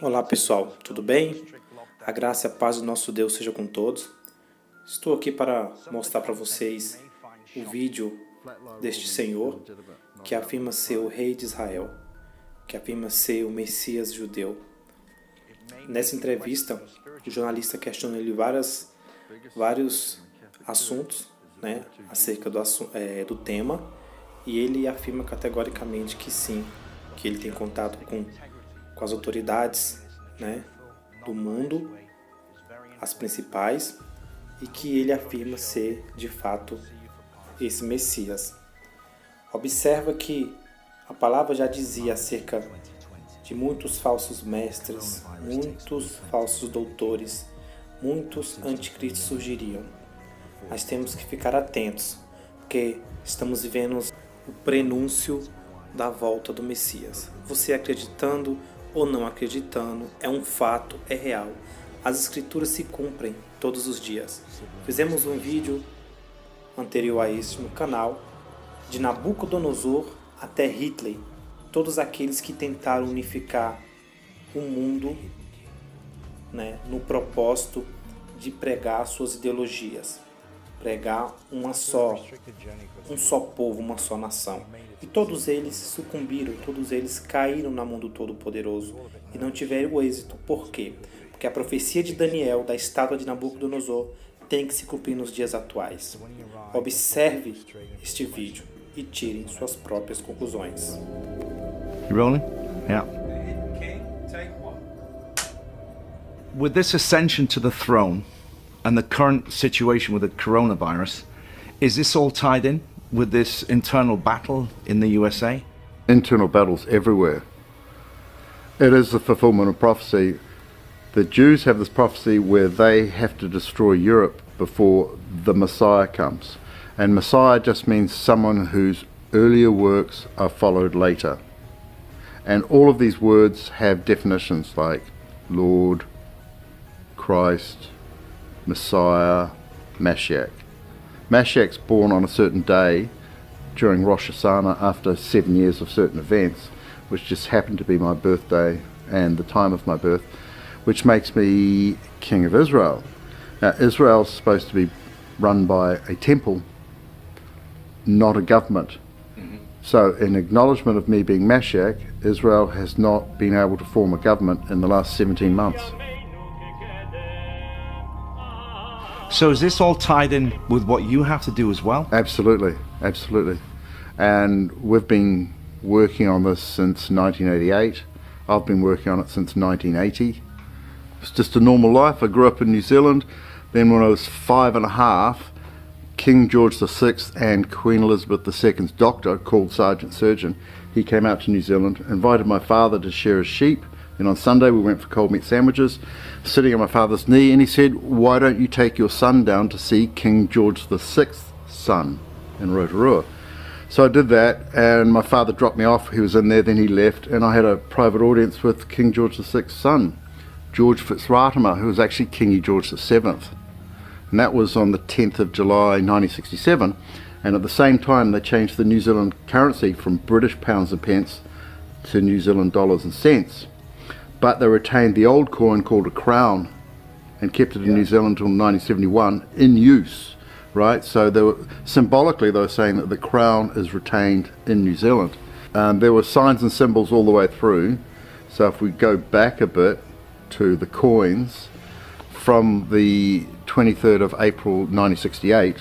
Olá pessoal, tudo bem? A graça e a paz do nosso Deus seja com todos. Estou aqui para mostrar para vocês o vídeo deste Senhor que afirma ser o Rei de Israel, que afirma ser o Messias judeu. Nessa entrevista, o jornalista questiona ele vários assuntos, né, acerca do tema, e ele afirma categoricamente que sim, que ele tem contato com as autoridades, né, do mundo, as principais, e que ele afirma ser, de fato, esse Messias. Observa que a palavra já dizia acerca de muitos falsos mestres, muitos falsos doutores, muitos anticristos surgiriam. Nós temos que ficar atentos, porque estamos vivendo o prenúncio da volta do Messias. Você acreditando ou não acreditando, é um fato, é real. As escrituras se cumprem todos os dias. Fizemos um vídeo anterior a este no canal, de Nabucodonosor até Hitler, todos aqueles que tentaram unificar o mundo, né, no propósito de pregar suas ideologias, pregar um só povo, uma só nação. E todos eles sucumbiram, todos eles caíram na mão do Todo-Poderoso e não tiveram êxito. Por quê? Porque a profecia de Daniel, da estátua de Nabucodonosor, tem que se cumprir nos dias atuais. Observe este vídeo e tirem suas próprias conclusões. You rolling? Yeah. With this ascension to the throne and the current situation with the coronavirus, is this all tied in with this internal battle in the USA? Internal battles everywhere. It is the fulfillment of prophecy. The Jews have this prophecy where they have to destroy Europe before the Messiah comes. And Messiah just means someone whose earlier works are followed later. And all of these words have definitions like Lord, Christ, Messiah, Mashiach. Mashiach's born on a certain day during Rosh Hashanah after 7 years of certain events, which just happened to be my birthday and the time of my birth, which makes me King of Israel. Now, Israel's supposed to be run by a temple, not a government. So in acknowledgement of me being Mashiach, Israel has not been able to form a government in the last 17 months. So is this all tied in with what you have to do as well? Absolutely, absolutely. And we've been working on this since 1988. I've been working on it since 1980. It's just a normal life. I grew up in New Zealand. Then when I was 5 and a half, King George VI and Queen Elizabeth II's doctor, called Sergeant Surgeon, he came out to New Zealand, invited my father to share his sheep, and on Sunday we went for cold meat sandwiches, sitting on my father's knee, and he said, why don't you take your son down to see King George VI's son in Rotorua? So I did that, and my father dropped me off. He was in there, then he left, and I had a private audience with King George VI's son, George Fitzratimer, who was actually King George VII. And that was on the 10th of July 1967, and at the same time they changed the New Zealand currency from British pounds and pence to New Zealand dollars and cents. But they retained the old coin called a crown and kept it in New Zealand until 1971 in use, right? So symbolically they were saying that the crown is retained in New Zealand. There were signs and symbols all the way through. So if we go back a bit to the coins, from the 23rd of April 1968,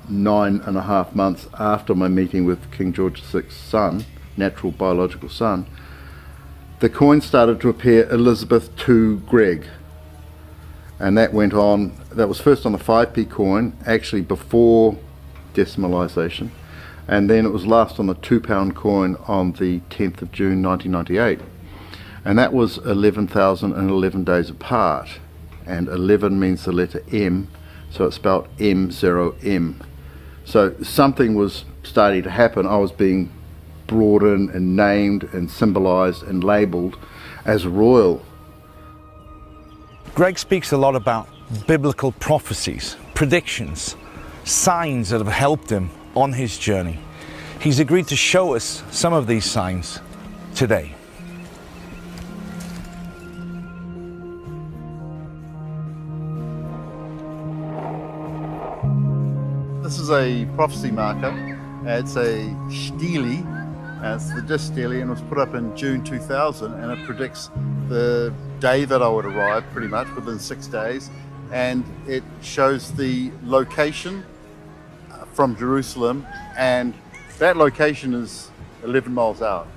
9.5 months after my meeting with King George VI's son, natural biological son, the coin started to appear Elizabeth to Greg. And that went on, that was first on the 5p coin, actually before decimalisation, and then it was last on the £2 coin on the 10th of June 1998. And that was 11,011 days apart. And 11 means the letter M, so it's spelled M0M. So something was starting to happen. I was being brought in and named and symbolized and labeled as royal. Greg speaks a lot about biblical prophecies, predictions, signs that have helped him on his journey. He's agreed to show us some of these signs today. This is a prophecy marker. It's a stele. It's the disc stele, and it was put up in June 2000, and it predicts the day that I would arrive, pretty much within 6 days, and it shows the location from Jerusalem, and that location is 11 miles out.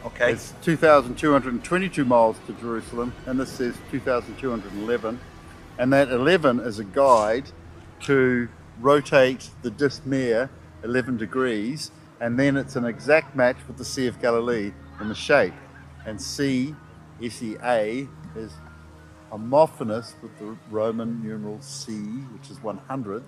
Okay. It's 2,222 miles to Jerusalem, and this says 2,211, and that 11 is a guide to rotate the disc mirror 11 degrees, and then it's an exact match with the Sea of Galilee in the shape. And C, S-E-A, is homophonous with the Roman numeral C, which is 100,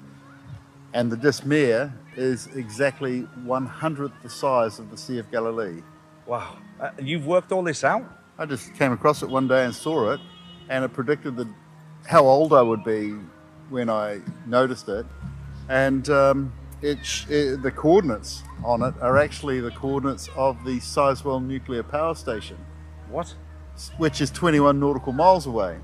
and the disc mirror is exactly 100th the size of the Sea of Galilee. Wow. You've worked all this out? I just came across it one day and saw it, and it predicted how old I would be when I noticed it. And the coordinates on it are actually the coordinates of the Sizewell nuclear power station. What? Which is 21 nautical miles away.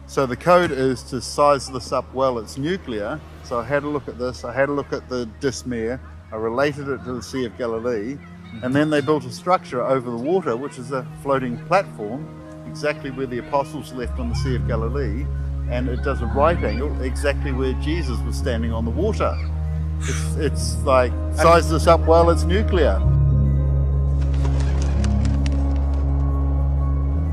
So the code is to size this up well. It's nuclear. So I had a look at this. I had a look at the disc mirror. I related it to the Sea of Galilee. And then they built a structure over the water, which is a floating platform, exactly where the apostles left on the Sea of Galilee. And it does a right angle exactly where Jesus was standing on the water. It's like, size this up well, it's nuclear.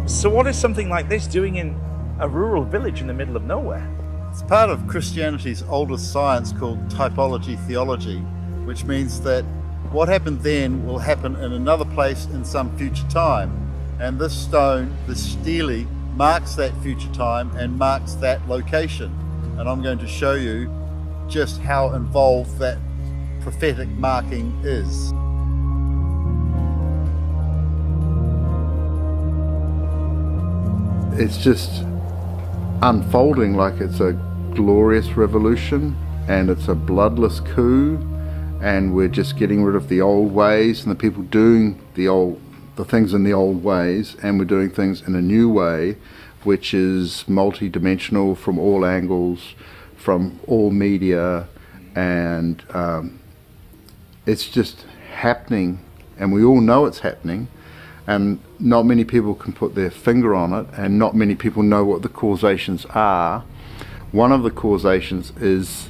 So what is something like this doing in a rural village in the middle of nowhere? It's part of Christianity's oldest science called typology theology, which means that what happened then will happen in another place in some future time. And this stone, this stele, marks that future time and marks that location. And I'm going to show you just how involved that prophetic marking is. It's just unfolding like it's a glorious revolution, and it's a bloodless coup, and we're just getting rid of the old ways and the people doing the things in the old ways, and we're doing things in a new way, which is multi-dimensional from all angles, from all media, and it's just happening, and we all know it's happening, and not many people can put their finger on it, and not many people know what the causations are. One of the causations is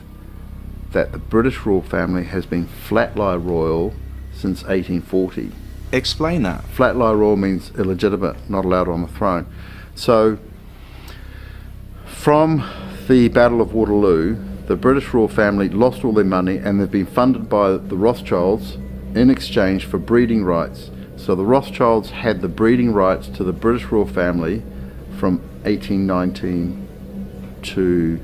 that the British royal family has been flat-lie royal since 1840. Explain that. Flat-lie royal means illegitimate, not allowed on the throne. So from the Battle of Waterloo, the British royal family lost all their money, and they've been funded by the Rothschilds in exchange for breeding rights. So the Rothschilds had the breeding rights to the British royal family from 1819 to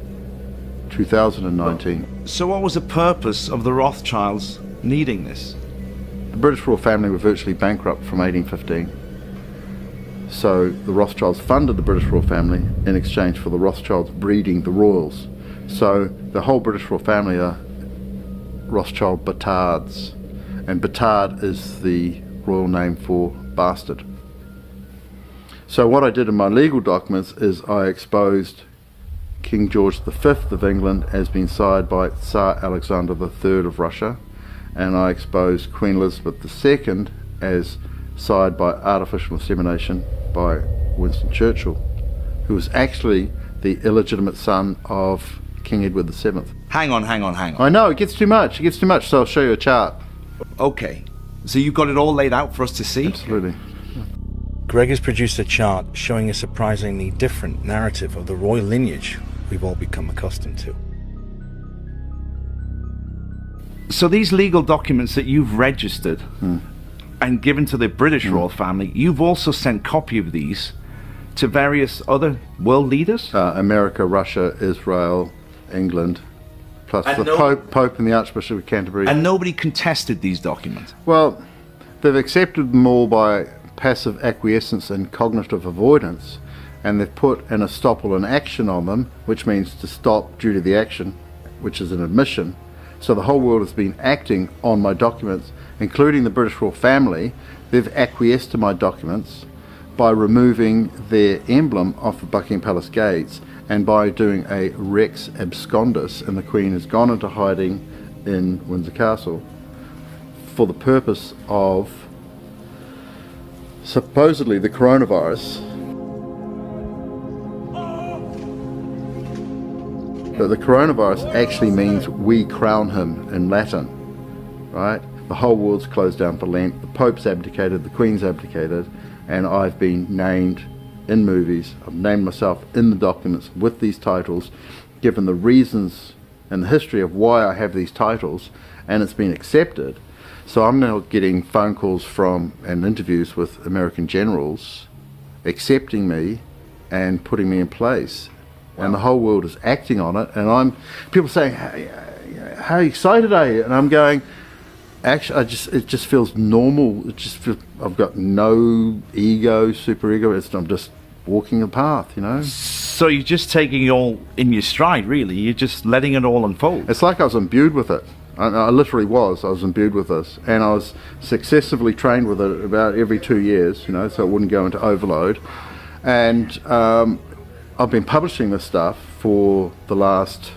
2019. So what was the purpose of the Rothschilds needing this? The British royal family were virtually bankrupt from 1815. So the Rothschilds funded the British royal family in exchange for the Rothschilds breeding the royals. So the whole British royal family are Rothschild Batards, and Batard is the royal name for bastard. So what I did in my legal documents is I exposed King George V of England as being sired by Tsar Alexander III of Russia, and I exposed Queen Elizabeth II as sired by artificial insemination by Winston Churchill, who was actually the illegitimate son of King Edward VII. Hang on. I know, it gets too much, so I'll show you a chart. Okay, so you've got it all laid out for us to see? Absolutely. Greg has produced a chart showing a surprisingly different narrative of the royal lineage we've all become accustomed to. So these legal documents that you've registered and given to the British royal family, you've also sent copy of these to various other world leaders? America, Russia, Israel, England, plus And the Pope and the Archbishop of Canterbury. And nobody contested these documents? Well, they've accepted them all by passive acquiescence and cognitive avoidance, and they've put an estoppel in action on them, which means to stop due to the action, which is an admission. So the whole world has been acting on my documents, including the British royal family. They've acquiesced to my documents by removing their emblem off the Buckingham Palace gates, and by doing a Rex Abscondus, and the Queen has gone into hiding in Windsor Castle for the purpose of supposedly the coronavirus. But the coronavirus actually means we crown him in Latin, right? The whole world's closed down for Lent, the Pope's abdicated, the Queen's abdicated, and I've been named in movies, I've named myself in the documents with these titles, given the reasons and the history of why I have these titles, and it's been accepted. So I'm now getting phone calls from and interviews with American generals accepting me and putting me in place. Wow. And the whole world is acting on it, and people saying, how excited are you? And I'm going, actually, it just feels normal. It just feels, I've got no ego, super ego. I'm just walking the path, you know. So you're just taking it all in your stride, really. You're just letting it all unfold. It's like I was imbued with it. I literally was. I was imbued with this, and I was successively trained with it about every 2 years, you know, so it wouldn't go into overload. And I've been publishing this stuff for the last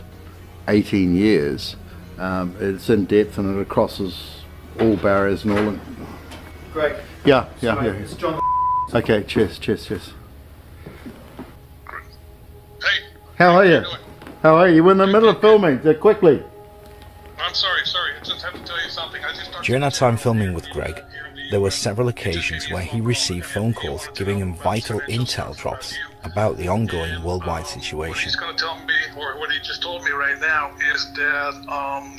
18 years. It's in depth and it crosses all barriers and all. Greg. Yeah. It's John. Okay, cheers. Hey. How are you? How are you? You're in the middle of filming. Quickly. I'm sorry. I just have to tell you something. During our time filming with Greg, there were several occasions where he received phone calls giving him vital intel drops about the ongoing worldwide situation. What he's going to tell me, or what he just told me right now, is that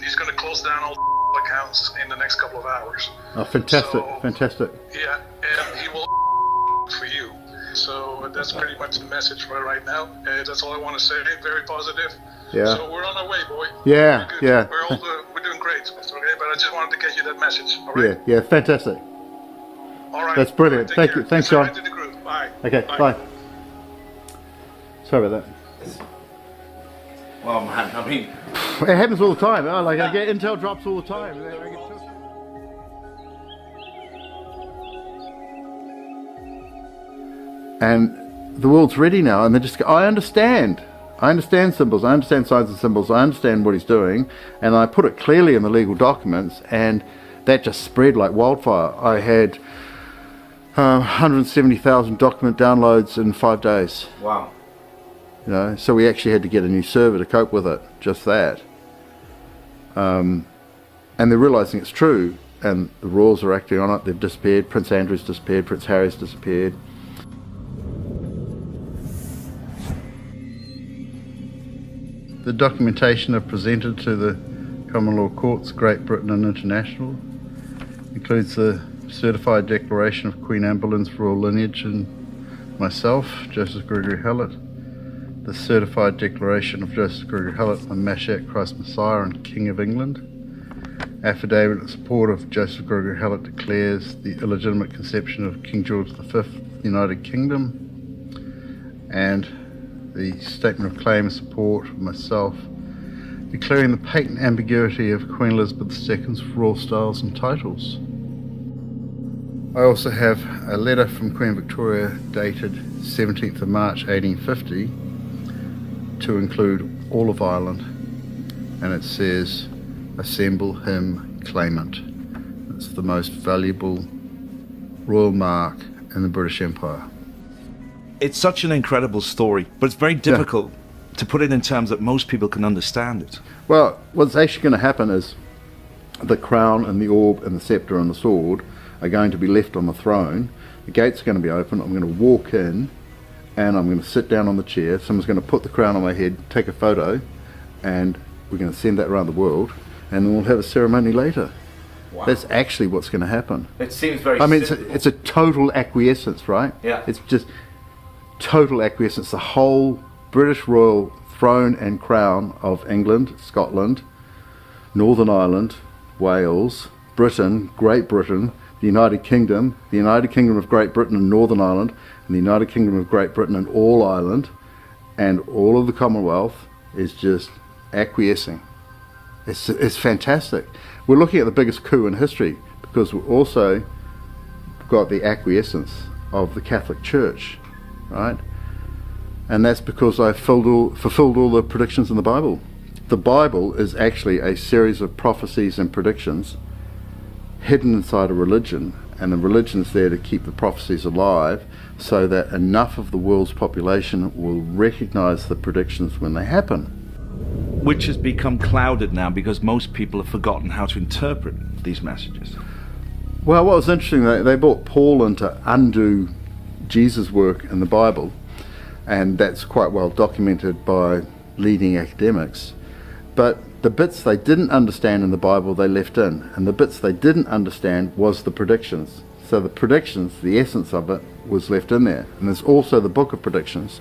he's going to close down all accounts in the next couple of hours. Oh, fantastic, so, fantastic. Yeah, and he will for you. So that's pretty much the message for right now. That's all I want to say. Very positive. Yeah. So we're on our way, boy. Yeah, yeah. We're doing great. Okay, but I just wanted to get you that message. All right. Yeah, fantastic. All right. That's brilliant. Thank you. Thanks, John. Right to the group. Bye. Okay, bye. Sorry about that. Well, man, I mean, it happens all the time. Like I get intel drops all the time. And the world's ready now, and they just go, I understand symbols, I understand signs and symbols, I understand what he's doing, and I put it clearly in the legal documents, and that just spread like wildfire. I had 170,000 document downloads in 5 days. wow. You know, so we actually had to get a new server to cope with it, just that. And they're realizing it's true, and the royals are acting on it. They've disappeared. Prince Andrew's disappeared. Prince Harry's disappeared. The documentation I've presented to the Common Law Courts, Great Britain and International, includes the certified declaration of Queen Anne Boleyn's royal lineage and myself, Joseph Gregory Hallett, the certified declaration of Joseph Gregory Hallett, a Mashiach Christ Messiah and King of England. Affidavit in support of Joseph Gregory Hallett declares the illegitimate conception of King George V, United Kingdom, and the statement of claim in support of myself, declaring the patent ambiguity of Queen Elizabeth II's royal styles and titles. I also have a letter from Queen Victoria dated 17th of March 1850 to include all of Ireland, and it says, assemble him claimant. It's the most valuable royal mark in the British Empire. It's such an incredible story, but it's very difficult to put it in terms that most people can understand it. Well, what's actually going to happen is the crown and the orb and the scepter and the sword are going to be left on the throne. The gates are going to be open. I'm going to walk in and I'm going to sit down on the chair. Someone's going to put the crown on my head, take a photo, and we're going to send that around the world, and then we'll have a ceremony later. Wow. That's actually what's going to happen. It seems very I mean, it's a total acquiescence, right? Yeah. It's just total acquiescence. The whole British royal throne and crown of England, Scotland, Northern Ireland, Wales, Britain, Great Britain, the United Kingdom of Great Britain and Northern Ireland, and the United Kingdom of Great Britain and all Ireland, and all of the Commonwealth is just acquiescing. It's fantastic. We're looking at the biggest coup in history because we've also got the acquiescence of the Catholic Church, right? And that's because I fulfilled all the predictions in the Bible. the Bible is actually a series of prophecies and predictions hidden inside a religion, and the religion's there to keep the prophecies alive so that enough of the world's population will recognize the predictions when they happen. Which has become clouded now because most people have forgotten how to interpret these messages. Well, what was interesting, they brought Paul in to undo Jesus' work in the Bible, and that's quite well documented by leading academics. But the bits they didn't understand in the Bible they left in, and the bits they didn't understand was the predictions. So the predictions, the essence of it, was left in there. And there's also the book of predictions.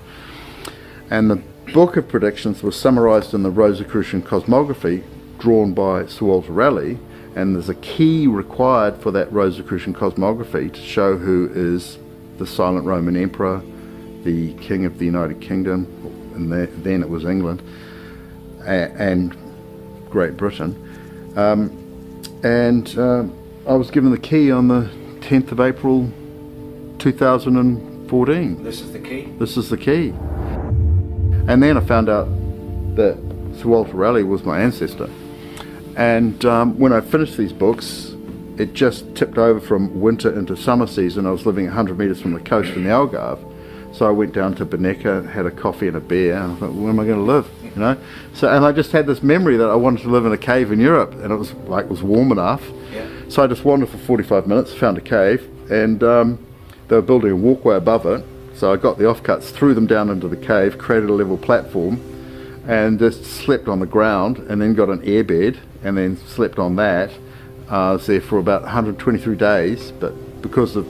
And the book of predictions was summarized in the Rosicrucian cosmography drawn by Sir Walter Raleigh, and there's a key required for that Rosicrucian cosmography to show who is the silent Roman Emperor, the King of the United Kingdom, and then it was England, and Great Britain. I was given the key on the 10th of April 2014. This is the key? This is the key. And then I found out that Sir Walter Raleigh was my ancestor. And when I finished these books, it just tipped over from winter into summer season. I was living 100 metres from the coast in the Algarve. So I went down to Bernecca, had a coffee and a beer, and I thought, where am I going to live? You know? So, and I just had this memory that I wanted to live in a cave in Europe, and it was like, it was warm enough. Yeah. So I just wandered for 45 minutes, found a cave, and they were building a walkway above it. So I got the offcuts, threw them down into the cave, created a level platform, and just slept on the ground, and then got an airbed, and then slept on that. I was there for about 123 days, but because of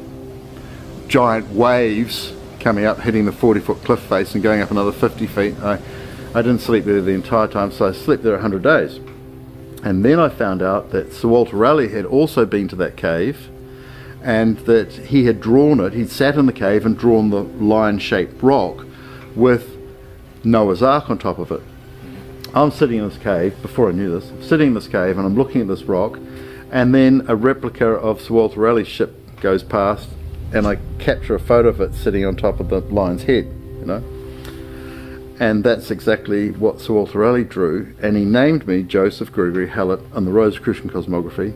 giant waves coming up, hitting the 40-foot cliff face and going up another 50 feet, I didn't sleep there the entire time, so I slept there 100 days. And then I found out that Sir Walter Raleigh had also been to that cave, and that he had drawn it, he'd sat in the cave and drawn the lion-shaped rock with Noah's Ark on top of it. I'm sitting in this cave, before I knew this, I'm sitting in this cave and I'm looking at this rock, and then a replica of Sir Walter Raleigh's ship goes past, and I capture a photo of it sitting on top of the lion's head, you know. And that's exactly what Sir Walter Raleigh drew, and he named me Joseph Gregory Hallett on the Rosicrucian cosmography.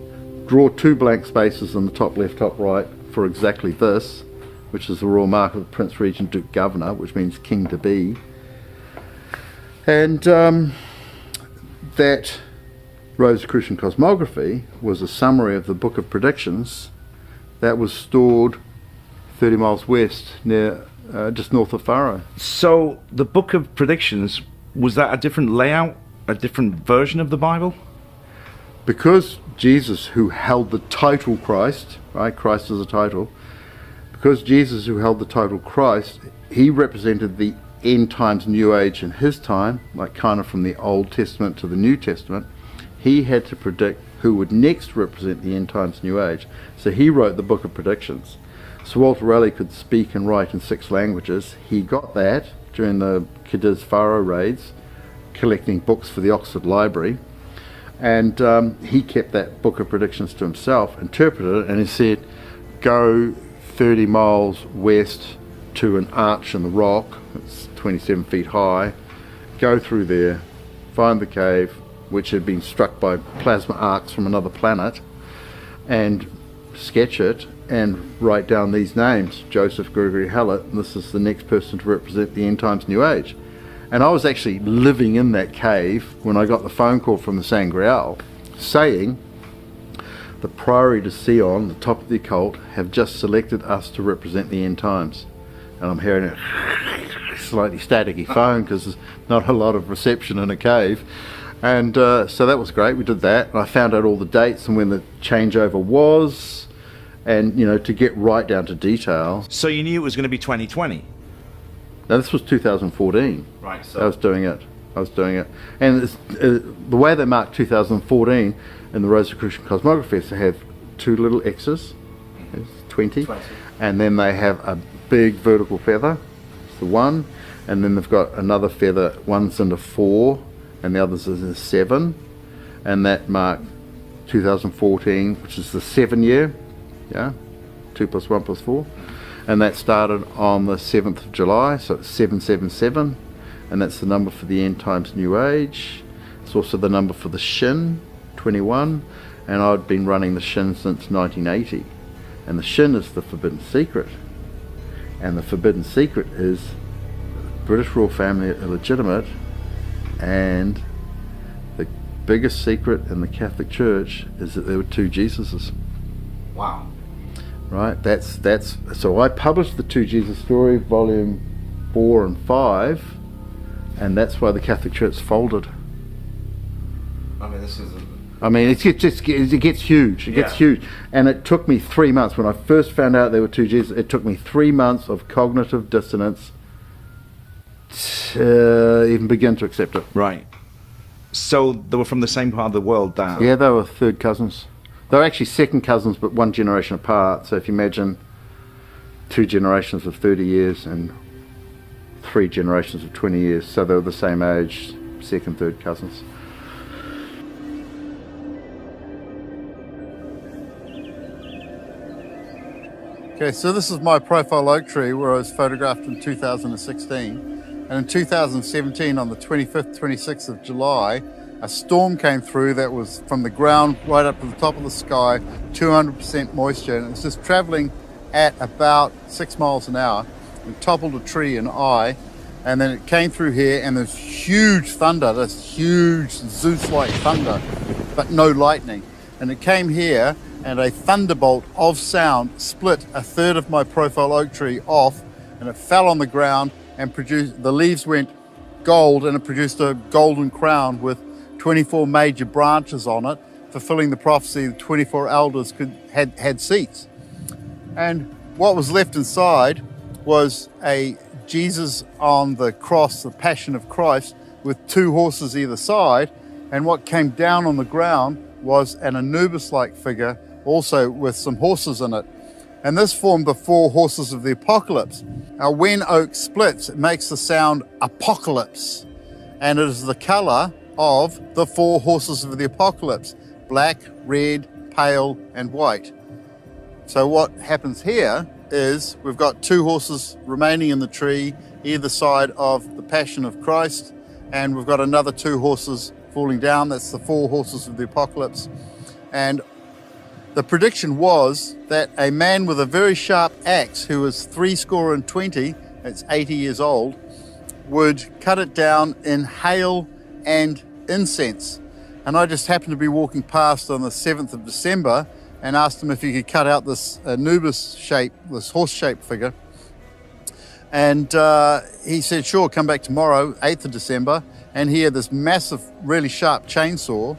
Draw 2 blank spaces in the top left, top right for exactly this, which is the royal mark of the Prince Regent Duke Governor, which means king to be. And that Rosicrucian cosmography was a summary of the Book of Predictions that was stored 30 miles west, near just north of Faro. So the Book of Predictions, was that a different layout, a different version of the Bible? Because Jesus, who held the title Christ, right, Christ is a title, because Jesus, who held the title Christ, he represented the end times New Age in his time, like kind of from the Old Testament to the New Testament. He had to predict who would next represent the end times New Age. So he wrote the Book of Predictions. Sir Walter Raleigh could speak and write in 6 languages. He got that during the Cadiz Faro raids, collecting books for the Oxford Library. And he kept that Book of Predictions to himself, interpreted it, and he said, go 30 miles west to an arch in the rock, it's 27 feet high, go through there, find the cave, which had been struck by plasma arcs from another planet, and sketch it and write down these names, Joseph Gregory Hallett, and this is the next person to represent the end times New Age. And I was actually living in that cave when I got the phone call from the Sangreal saying, the Priory de Sion, the top of the occult, have just selected us to represent the end times. And I'm hearing a slightly staticky phone because there's not a lot of reception in a cave. And so that was great, we did that. And I found out all the dates and when the changeover was, and you know, to get right down to detail. So you knew it was going to be 2020? Now this was 2014. Right. So I was doing it. And it's, the way they marked 2014 in the Rosicrucian cosmography is to have 2 little X's, 20, and then they have a big vertical feather, it's the 1, and then they've got another feather, one's into 4 and the other's is in 7, and that marked 2014, which is the 7 year, yeah, 2 plus 1 plus 4, and that started on the 7th of July, so it's 777, and that's the number for the end times New Age. It's also the number for the shin, 21, and I'd been running the shin since 1980. And the shin is the forbidden secret. And the forbidden secret is British royal family illegitimate, and the biggest secret in the Catholic Church is that there were two Jesuses. Wow. Right, so I published the Two Jesus Story, volume 4 and 5, and that's why the Catholic Church folded. I mean, this is... it gets huge. It gets huge. And it took me 3 months. When I first found out there were two Jesus, it took me 3 months of cognitive dissonance to even begin to accept it. Right. So they were from the same part of the world, Dan? Yeah, they were third cousins. They were actually second cousins, but one generation apart. So if you imagine 2 generations of 30 years and 3 generations of 20 years, so they were the same age, second, third cousins. Okay, so this is my profile oak tree where I was photographed in 2016. And in 2017, on the 25th, 26th of July, a storm came through that was from the ground right up to the top of the sky, 200% moisture, and it was just traveling at about 6 miles an hour and toppled a tree in Eye. And then it came through here, and there's huge thunder, this huge Zeus-like thunder, but no lightning. And it came here, and a thunderbolt of sound split a third of my profile oak tree off, and it fell on the ground and produced, the leaves went gold, and it produced a golden crown with 24 major branches on it, fulfilling the prophecy the 24 elders had seats. And what was left inside was a Jesus on the cross, the Passion of Christ, with 2 horses either side, and what came down on the ground was an Anubis-like figure, also with some horses in it. And this formed the 4 horses of the apocalypse. Now when oak splits, it makes the sound apocalypse, and it is the color of the 4 horses of the apocalypse: black, red, pale, and white. So what happens here is we've got 2 horses remaining in the tree either side of the Passion of Christ, and we've got another 2 horses falling down. That's the 4 horses of the apocalypse. And the prediction was that a man with a very sharp axe, who was 70, that's 80 years old, would cut it down in hail and incense. And I just happened to be walking past on the 7th of December and asked him if he could cut out this Anubis shape, this horse-shaped figure. And he said, sure, come back tomorrow, 8th of December. And he had this massive, really sharp chainsaw,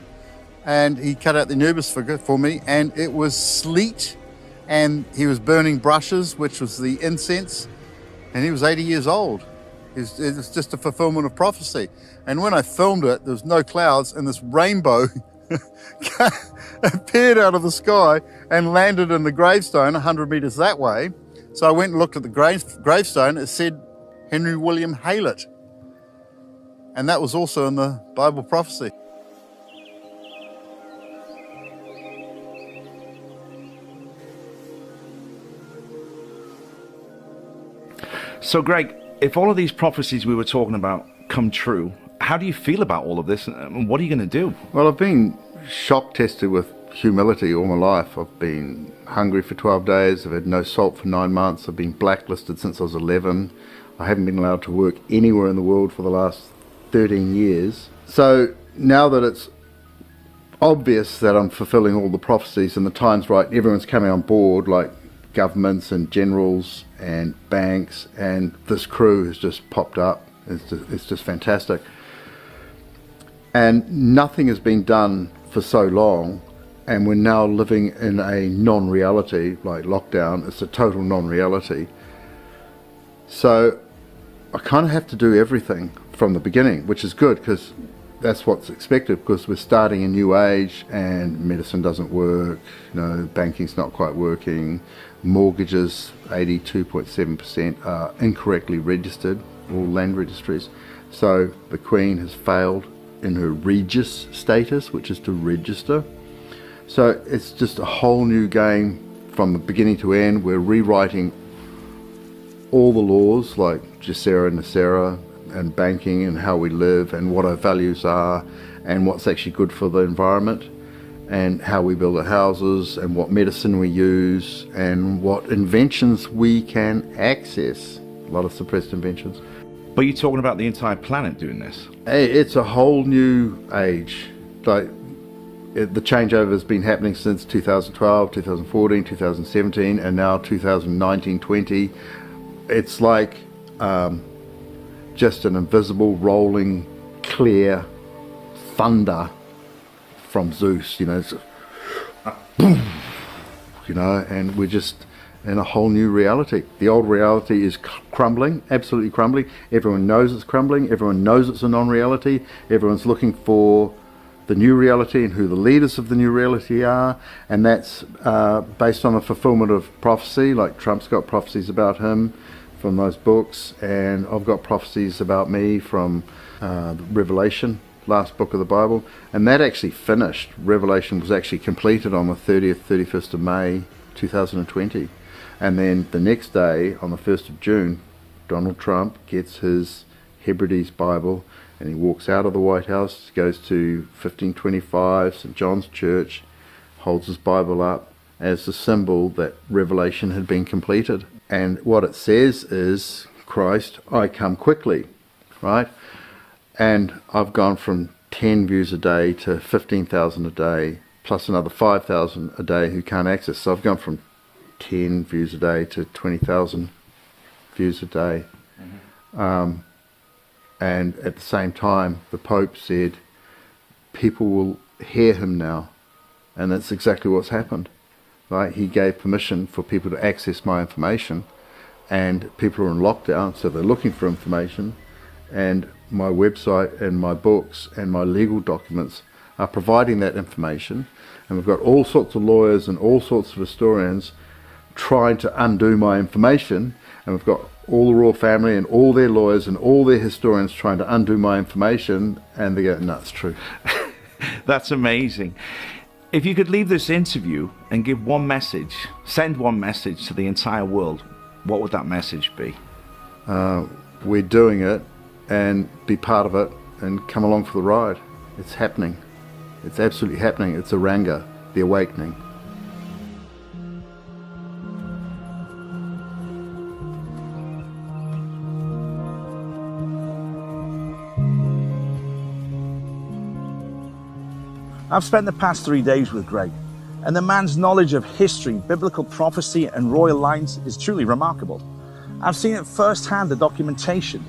and he cut out the Anubis figure for me, and it was sleet, and he was burning brushes, which was the incense, and he was 80 years old. It was just a fulfillment of prophecy. And when I filmed it, there was no clouds, and this rainbow appeared out of the sky and landed in the gravestone 100 meters that way. So I went and looked at the gravestone. It said Henry William Haylett. And that was also in the Bible prophecy. So Greg, if all of these prophecies we were talking about come true, how do you feel about all of this, and what are you going to do? Well, I've been shock tested with humility all my life. I've been hungry for 12 days. I've had no salt for 9 months. I've been blacklisted since I was 11. I haven't been allowed to work anywhere in the world for the last 13 years. So now that it's obvious that I'm fulfilling all the prophecies and the time's right, everyone's coming on board, like governments and generals and banks, and this crew has just popped up. It's just fantastic. And nothing has been done for so long, and we're now living in a non-reality, like lockdown. It's a total non-reality. So I kind of have to do everything from the beginning, which is good, because that's what's expected, because we're starting a new age and medicine doesn't work, banking's not quite working, mortgages 82.7% are incorrectly registered, all land registries. So the Queen has failed in her Regis status, which is to register. So it's just a whole new game from the beginning to end. We're rewriting all the laws, like Gesera, Nasera, and banking and how we live and what our values are and what's actually good for the environment and how we build our houses and what medicine we use and what inventions we can access. A lot of suppressed inventions. But you're talking about the entire planet doing this? It's a whole new age. Like, the changeover has been happening since 2012, 2014, 2017, and now 2019-20. It's like just an invisible, rolling, clear thunder from Zeus, you know, it's boom, you know, and we're just in a whole new reality. The old reality is crumbling, absolutely crumbling. Everyone knows it's crumbling. Everyone knows it's a non-reality. Everyone's looking for the new reality and who the leaders of the new reality are, and that's based on the fulfillment of prophecy. Like Trump's got prophecies about him from those books, and I've got prophecies about me from Revelation, last book of the Bible, and that actually finished. Revelation was actually completed on the 30th, 31st of May 2020, and then the next day, on the 1st of June, Donald Trump gets his Hebrides Bible and he walks out of the White House, goes to 1525 St. John's Church, holds his Bible up as a symbol that Revelation had been completed. And what it says is, Christ, I come quickly, right? And I've gone from 10 views a day to 15,000 a day, plus another 5,000 a day who can't access. So I've gone from 10 views a day to 20,000 views a day. Mm-hmm. And at the same time, the Pope said, people will hear him now. And that's exactly what's happened. Right? He gave permission for people to access my information, and people are in lockdown, so they're looking for information, and my website and my books and my legal documents are providing that information, and we've got all sorts of lawyers and all sorts of historians trying to undo my information, and we've got all the royal family and all their lawyers and all their historians trying to undo my information, and they go, no, it's true. That's amazing. If you could leave this interview and give one message, send one message to the entire world, what would that message be? We're doing it, and be part of it, and come along for the ride. It's happening. It's absolutely happening. It's a Ranga, the awakening. I've spent the past 3 days with Greg, and the man's knowledge of history, biblical prophecy, and royal lines is truly remarkable. I've seen it firsthand, the documentation,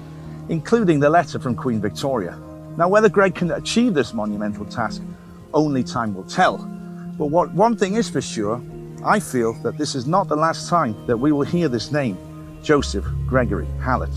including the letter from Queen Victoria. Now, whether Greg can achieve this monumental task, only time will tell. But one thing is for sure, I feel that this is not the last time that we will hear this name, Joseph Gregory Hallett.